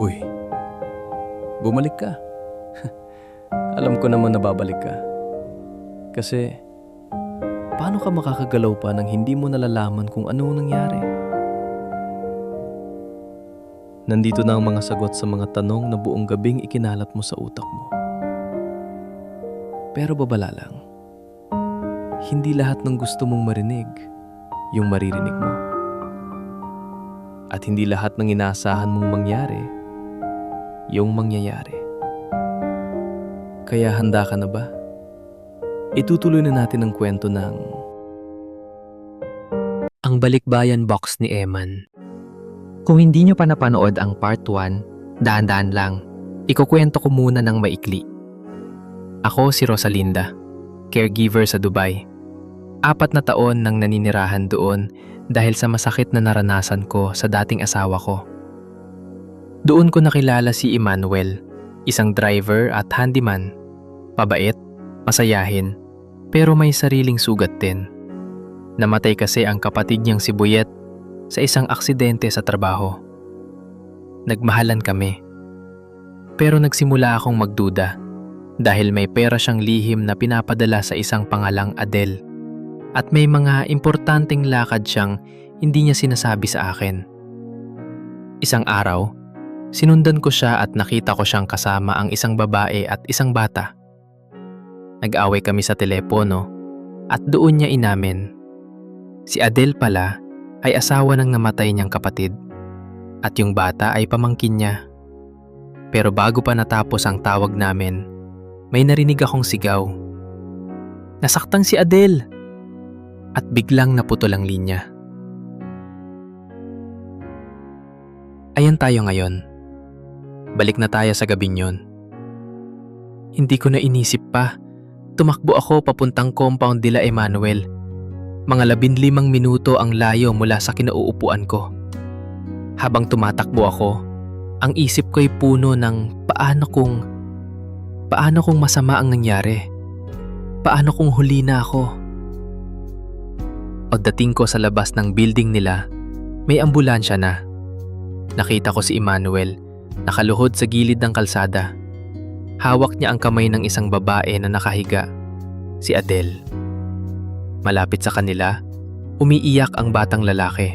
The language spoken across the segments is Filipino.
Uy, bumalik ka. Alam ko naman na babalik ka. Kasi, paano ka makakagalaw pa nang hindi mo nalalaman kung ano nangyari? Nandito na ang mga sagot sa mga tanong na buong gabing ikinalat mo sa utak mo. Pero babala lang, hindi lahat ng gusto mong marinig, yung maririnig mo. At hindi lahat ng inaasahan mong mangyari, yung mangyayari. Kaya handa ka na ba? Itutuloy na natin ang kwento ng Ang Balikbayan Box ni Eman. Kung hindi nyo pa napanood ang part 1, daan-daan lang. Ikukwento ko muna ng maikli. Ako si Rosalinda, caregiver sa Dubai. 4 na taon nang naninirahan doon dahil sa masakit na naranasan ko sa dating asawa ko. Doon ko nakilala si Emmanuel, isang driver at handyman. Pabait, masayahin, pero may sariling sugat din. Namatay kasi ang kapatid niyang si Buyet sa isang aksidente sa trabaho. Nagmahalan kami. Pero nagsimula akong magduda dahil may pera siyang lihim na pinapadala sa isang pangalang Adel. At may mga importanteng lakad siyang hindi niya sinasabi sa akin. Isang araw, sinundan ko siya at nakita ko siyang kasama ang isang babae at isang bata. Nag-away kami sa telepono at doon niya inamin. Si Adel pala ay asawa ng namatay niyang kapatid at yung bata ay pamangkin niya. Pero bago pa natapos ang tawag namin, may narinig akong sigaw. Nasaktan si Adel! At biglang naputol ang linya. Ayan tayo ngayon. Balik na tayo sa gabing yon. Hindi ko na inisip pa. Tumakbo ako papuntang compound nila Emmanuel. Mga 15 minuto ang layo mula sa kinauupuan ko. Habang tumatakbo ako, ang isip ko'y puno ng paano kung masama ang nangyari. Paano kung huli na ako? Pagdating ko sa labas ng building nila, may ambulansya na. Nakita ko si Emmanuel, nakaluhod sa gilid ng kalsada. Hawak niya ang kamay ng isang babae na nakahiga, si Adel. Malapit sa kanila, umiiyak ang batang lalaki,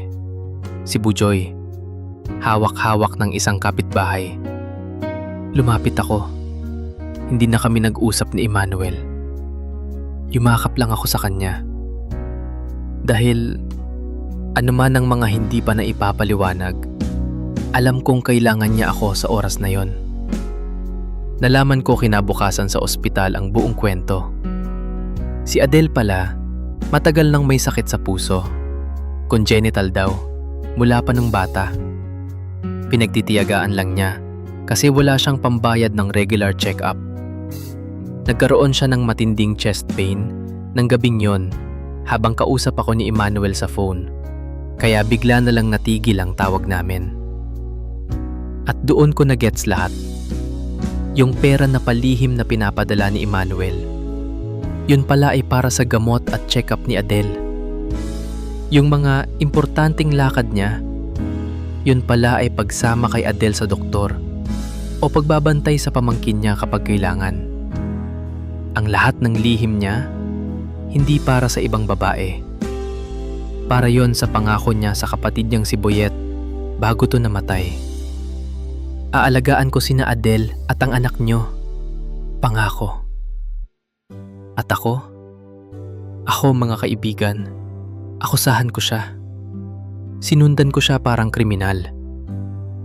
si Bujoy. Hawak-hawak ng isang kapitbahay. Lumapit ako. Hindi na kami nag-usap ni Emmanuel. Yumakap lang ako sa kanya. Dahil anuman ang mga hindi pa na ipapaliwanag, alam kong kailangan niya ako sa oras na yon. Nalaman ko kinabukasan sa ospital ang buong kwento. Si Adel pala, matagal nang may sakit sa puso. Congenital daw, mula pa ng bata. Pinagtitiyagaan lang niya kasi wala siyang pambayad ng regular check-up. Nagkaroon siya ng matinding chest pain ng gabing yon habang kausap ako ni Emmanuel sa phone. Kaya bigla na lang natigil ang tawag namin. At doon ko na-gets lahat. Yung pera na palihim na pinapadala ni Emmanuel, yun pala ay para sa gamot at check-up ni Adel. Yung mga importanteng lakad niya, yun pala ay pagsama kay Adel sa doktor o pagbabantay sa pamangkin niya kapag kailangan. Ang lahat ng lihim niya, hindi para sa ibang babae. Para yon sa pangako niya sa kapatid niyang si Buyet bago to namatay. Aalagaan ko sina Adel at ang anak niyo. Pangako. At ako mga kaibigan, akusahan ko siya. Sinundan ko siya parang kriminal.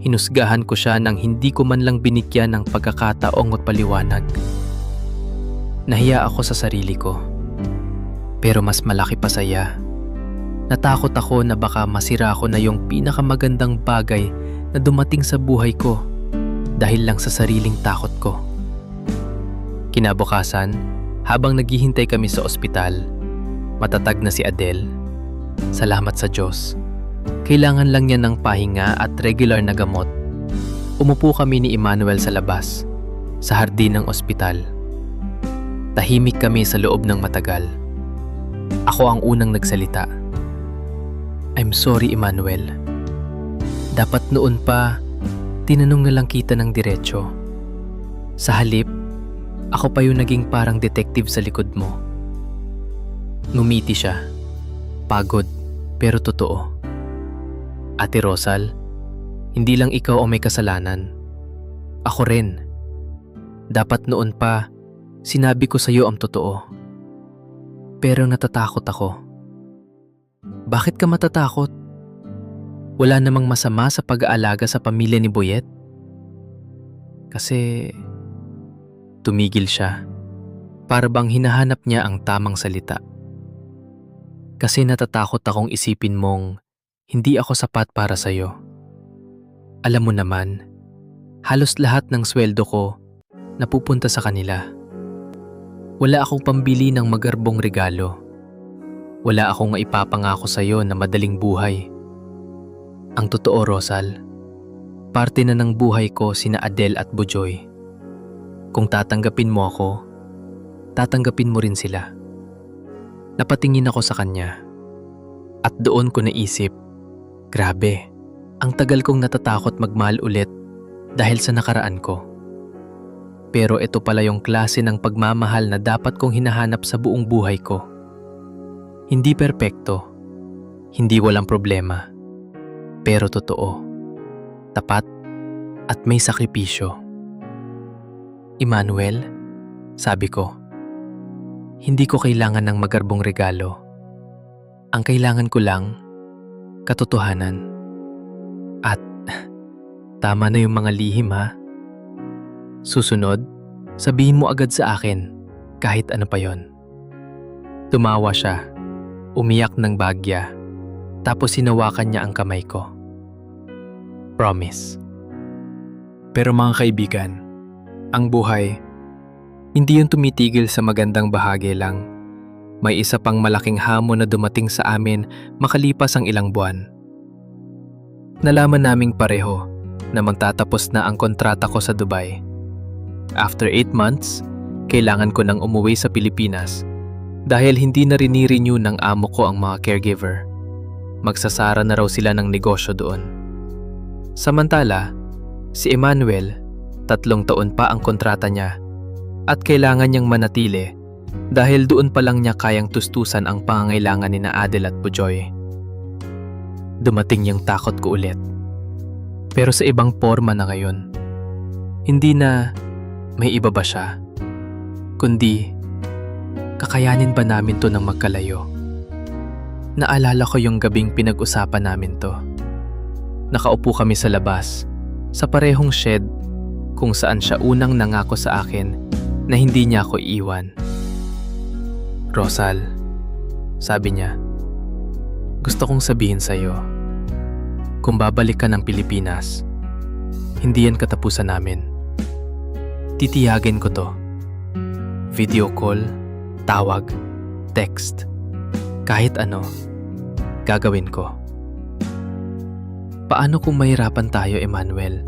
Hinusgahan ko siya nang hindi ko man lang binigyan ng pagkakataong at paliwanag. Nahiya ako sa sarili ko. Pero mas malaki pa saya. Natakot ako na baka masira ko na yung pinakamagandang bagay na dumating sa buhay ko dahil lang sa sariling takot ko. Kinabukasan, habang naghihintay kami sa ospital, matatag na si Adel. Salamat sa Diyos. Kailangan lang niya ng pahinga at regular na gamot. Umupo kami ni Emmanuel sa labas, sa hardin ng ospital. Tahimik kami sa loob ng matagal. Ako ang unang nagsalita. I'm sorry, Emmanuel. Dapat noon pa, Tinanong na lang kita ng diretso. Sa halip, ako pa yung naging parang detective sa likod mo. Ngumiti siya. Pagod, pero totoo. Ate Rosal, hindi lang ikaw ang may kasalanan. Ako rin. Dapat noon pa, sinabi ko sa iyo ang totoo. Pero natatakot ako. Bakit ka matatakot? Wala namang masama sa pag-aalaga sa pamilya ni Boyet? Kasi tumigil siya. Para bang hinahanap niya ang tamang salita. Kasi natatakot akong isipin mong hindi ako sapat para sa'yo. Alam mo naman, halos lahat ng sweldo ko napupunta sa kanila. Wala akong pambili ng magarbong regalo. Wala akong maipapangako sa'yo na madaling buhay. Ang totoo, Rosal, parte na ng buhay ko sina Adele at Bujoy. Kung tatanggapin mo ako, tatanggapin mo rin sila. Napatingin ako sa kanya. At doon ko naisip, grabe, ang tagal kong natatakot magmahal ulit dahil sa nakaraan ko. Pero ito pala yung klase ng pagmamahal na dapat kong hinahanap sa buong buhay ko. Hindi perpekto, hindi walang problema, pero totoo, tapat at may sakripisyo. Emmanuel, sabi ko, hindi ko kailangan ng magarbong regalo. Ang kailangan ko lang, katotohanan. At tama na yung mga lihim ha. Susunod, sabihin mo agad sa akin kahit ano pa yon. Tumawa siya, umiyak ng bagya, tapos hinawakan niya ang kamay ko. Promise. Pero mga kaibigan, ang buhay, hindi yun tumitigil sa magandang bahagi lang. May isa pang malaking hamon na dumating sa amin makalipas ang ilang buwan. Nalaman naming pareho na magtatapos na ang kontrata ko sa Dubai. After 8 months, kailangan ko nang umuwi sa Pilipinas dahil hindi na rini-renew ng amo ko ang mga caregiver. Magsasara na raw sila ng negosyo doon. Samantala, si Emmanuel, 3 taon pa ang kontrata niya at kailangan niyang manatili dahil doon pa lang niya kayang tustusan ang pangangailangan ni na Adele at Bujoy. Dumating yung takot ko ulit. Pero sa ibang forma na ngayon. Hindi na may iba ba siya, kundi kakayanin ba namin to ng magkalayo? Naalala ko yung gabing pinag-usapan namin to. Nakaupo kami sa labas, sa parehong shed kung saan siya unang nangako sa akin na hindi niya ako iiwan. Rosal, sabi niya, gusto kong sabihin sa'yo, kung babalik ka ng Pilipinas, hindi yan katapusan namin. Titiyagin ko to. Video call, tawag, text, kahit ano, gagawin ko. Paano kung mahirapan tayo, Emmanuel?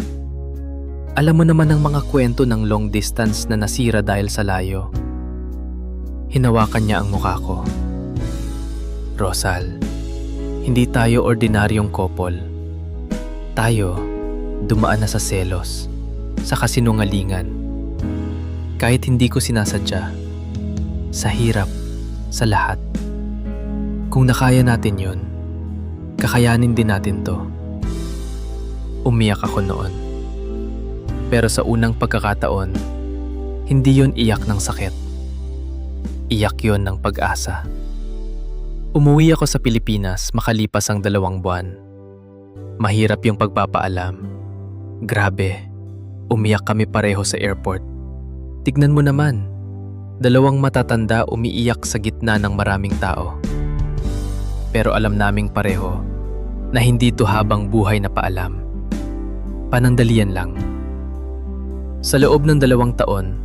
Alam mo naman ang mga kwento ng long distance na nasira dahil sa layo. Hinawakan niya ang mukha ko. Rosal, hindi tayo ordinaryong couple. Tayo, dumaan na sa selos, sa kasinungalingan. Kahit hindi ko sinasadya, sa hirap, sa lahat. Kung nakaya natin yon, kakayanin din natin to. Umiyak ako noon. Pero sa unang pagkakataon, hindi yon iyak ng sakit. Iyak yon ng pag-asa. Umuwi ako sa Pilipinas makalipas ang 2 buwan. Mahirap yung pagpapaalam. Grabe, umiyak kami pareho sa airport. Tignan mo naman, 2 matatanda umiiyak sa gitna ng maraming tao. Pero alam naming pareho na hindi to habang buhay na paalam. Panandalian lang. Sa loob ng 2 taon,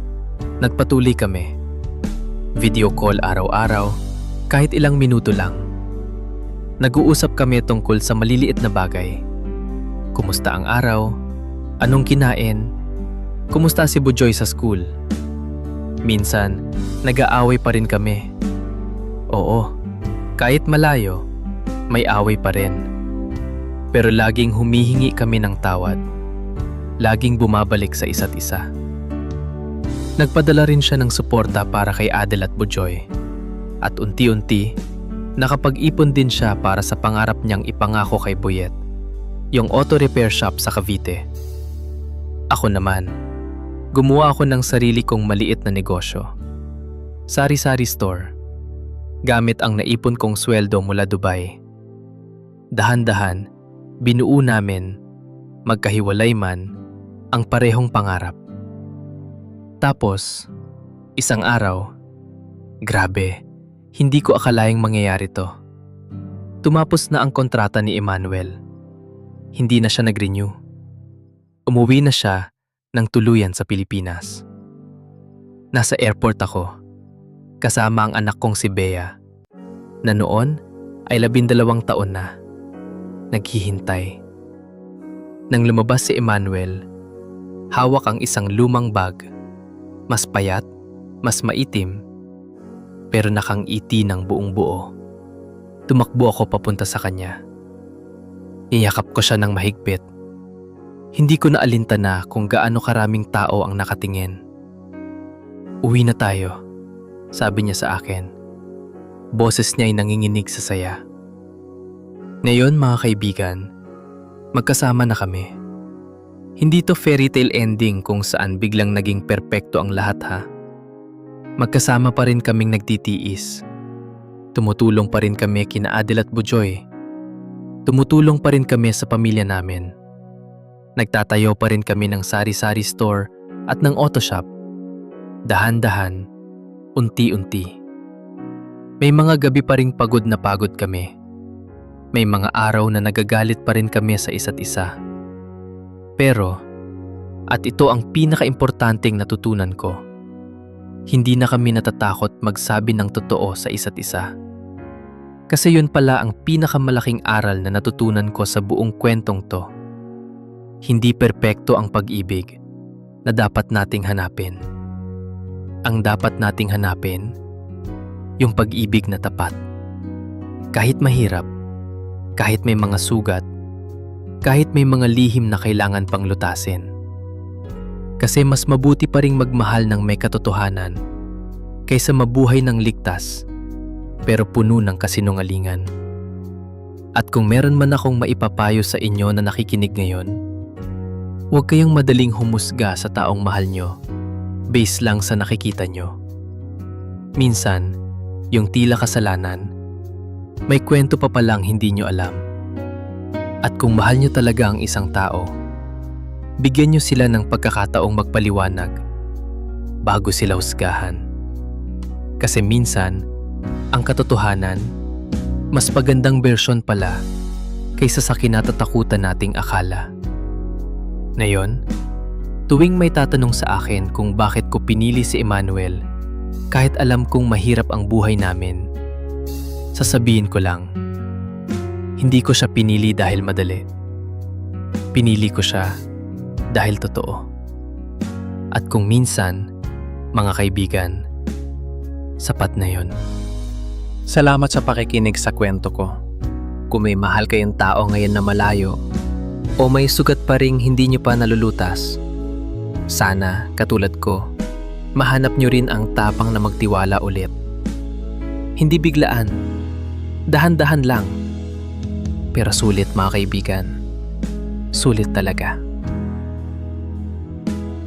nagpatuloy kami. Video call araw-araw, kahit ilang minuto lang. Nag-uusap kami tungkol sa maliliit na bagay. Kumusta ang araw? Anong kinain? Kumusta si Bujoy sa school? Minsan, nag-aaway pa rin kami. Oo, kahit malayo, may away pa rin. Pero laging humihingi kami ng tawad. laging bumabalik sa isa't isa. Nagpadala rin siya ng suporta para kay Adel at Bujoy. At unti-unti, nakapag-ipon din siya para sa pangarap niyang ipangako kay Boyet, yung auto repair shop sa Cavite. Ako naman, gumawa ako ng sarili kong maliit na negosyo. Sari-sari store, gamit ang naipon kong sweldo mula Dubai. Dahan-dahan, binuo namin, magkahiwalay man, ang parehong pangarap. Tapos, isang araw, grabe, hindi ko akalaing mangyayari to. Tumapos na ang kontrata ni Emmanuel. Hindi na siya nag-renew. Umuwi na siya ng tuluyan sa Pilipinas. Nasa airport ako, kasama ang anak kong si Bea, na noon ay 12 taon na, naghihintay. Nang lumabas si Emmanuel, hawak ang isang lumang bag, mas payat, mas maitim, pero nakangiti ng buong buo. Tumakbo ako papunta sa kanya. Iyakap ko siya ng mahigpit. Hindi ko na alintana kung gaano karaming tao ang nakatingin. Uwi na tayo, sabi niya sa akin. Boses niya ay nanginginig sa saya. Ngayon mga kaibigan, magkasama na kami. Hindi to fairy tale ending kung saan biglang naging perpekto ang lahat ha. Magkasama pa rin kaming nagtitiis. Tumutulong pa rin kami kina Adel at Bujoy. Tumutulong pa rin kami sa pamilya namin. Nagtatayo pa rin kami ng sari-sari store at ng auto shop. Dahan-dahan, unti-unti. May mga gabi pa ring pagod na pagod kami. May mga araw na nagagalit pa rin kami sa isa't isa. Pero, at ito ang pinaka-importanteng natutunan ko, hindi na kami natatakot magsabi ng totoo sa isa't isa. Kasi yun pala ang pinakamalaking aral na natutunan ko sa buong kwentong to. Hindi perpekto ang pag-ibig na dapat nating hanapin. Ang dapat nating hanapin, yung pag-ibig na tapat. Kahit mahirap, kahit may mga sugat, kahit may mga lihim na kailangan pang lutasin. Kasi mas mabuti pa ring magmahal ng may katotohanan kaysa mabuhay ng ligtas pero puno ng kasinungalingan. At kung meron man akong maipapayo sa inyo na nakikinig ngayon, huwag kayong madaling humusga sa taong mahal nyo base lang sa nakikita nyo. Minsan, yung tila kasalanan, may kwento pa palang hindi nyo alam. At kung mahal nyo talaga ang isang tao, bigyan nyo sila ng pagkakataong magpaliwanag bago sila husgahan. Kasi minsan, ang katotohanan, mas magandang bersyon pala kaysa sa kinatatakutan nating akala. Ngayon, tuwing may tatanong sa akin kung bakit ko pinili si Emmanuel kahit alam kong mahirap ang buhay namin, sasabihin ko lang, hindi ko siya pinili dahil madali. Pinili ko siya dahil totoo. At kung minsan, mga kaibigan, sapat na yon. Salamat sa pakikinig sa kwento ko. Kung may mahal kayong tao ngayon na malayo, o may sugat pa ring hindi nyo pa nalulutas, sana, katulad ko, mahanap nyo rin ang tapang na magtiwala ulit. Hindi biglaan, dahan-dahan lang. Pero sulit mga kaibigan. Sulit talaga.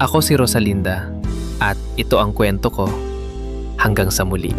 Ako si Rosalinda at ito ang kwento ko. Hanggang sa muli.